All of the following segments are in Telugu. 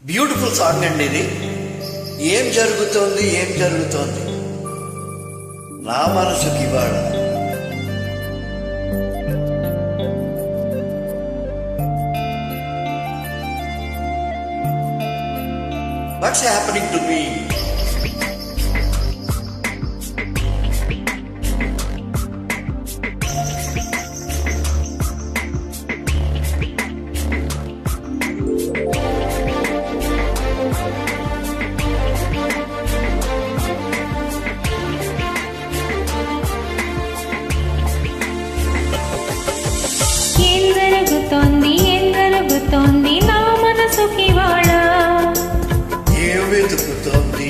బ్యూటిఫుల్ సాంగ్ అండి ఇది. ఏం జరుగుతోంది నా మనసుకి ఇవాళ. What's happening to me? జరుగుతోంది నా మనసుకి ఇవాళ. ఏం వెతుకుతోంది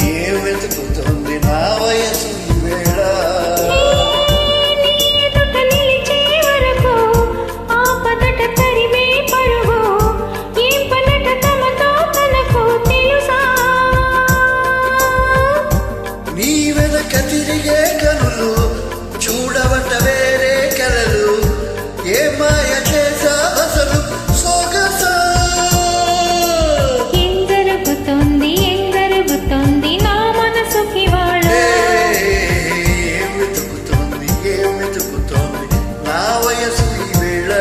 నా వయసు వేళ. నీ వెనక తిరిగే కనులు చూడవట వేరే కలలు. ఏ మాయ చేసా అసలు సొగసా? ఏం జరుగుతోంది నా మనసుకి ఇవాళ. ఏం వెతుకుతోంది నా వయసు ఈ వేళ.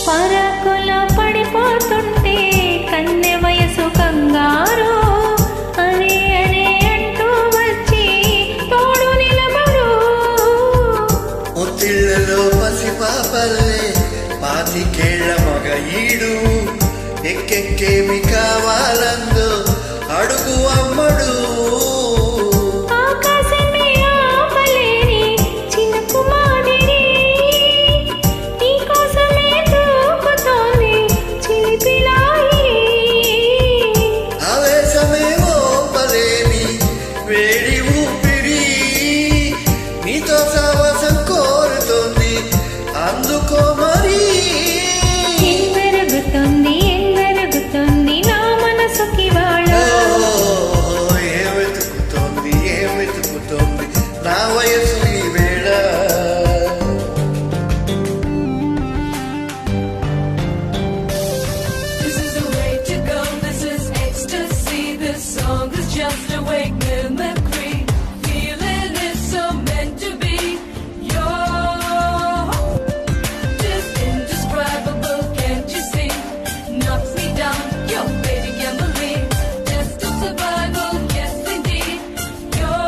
పరాకులో పడిపోతుంటే కన్నె వయసు కంగారు. అరే అంటూ వచ్చి తోడు నిలబడు. ఒత్తిళ్లలో పసిపాపల్లే పాతికేళ్ల మగ ఈడు. ఎక్కెక్కేమి కావాలందో అడుగు అమ్మడు. వేడి ఊపిరి నీతో సావాసం కోరుతోంది, అందుకో మరి. ఏం జరుగుతోంది నా మనసుకి ఇవాళ. ఏం వెతుకుతోంది నా వయసు ఈ వేళ. This is the way to go, this is ecstasy. This song is just a wake mimicry. Feeling is so meant to be. You're just indescribable, can't you see? Knocks me down, your baby Emily. Just a survival, yes indeed. You're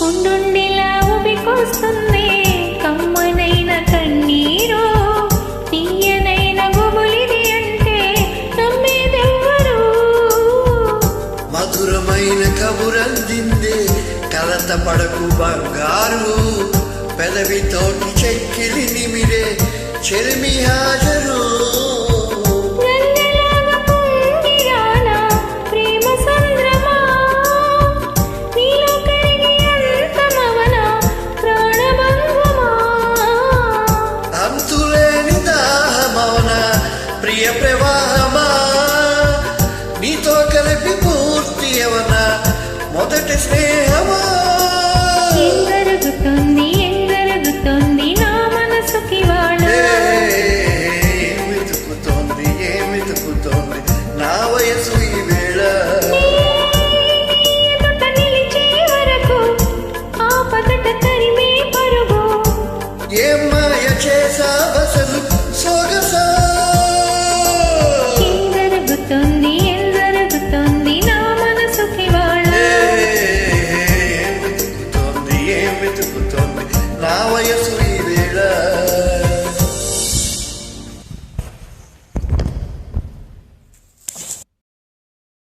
ఉండుండిలా ఉబికొస్తుంది కమ్మనైన కన్నీరు. తీయనైన గుబులిది అంటే నమ్మేదెవ్వరు. మధురమైన కబురందిందే కలత పడకు బంగారు. పెదవితోటి చెక్కిలి నిమిరే చెలిమి హాజరు. అంతులేని దాహమౌన ప్రియ ప్రవాహమా, నీతో కలిపి పూర్తి అవన మొదటి స్నేహమా. ఏం జరుగుతోంది నా మనసుకి ఇవాళ. ఏం వెతుకుతోంది నా వయస్సు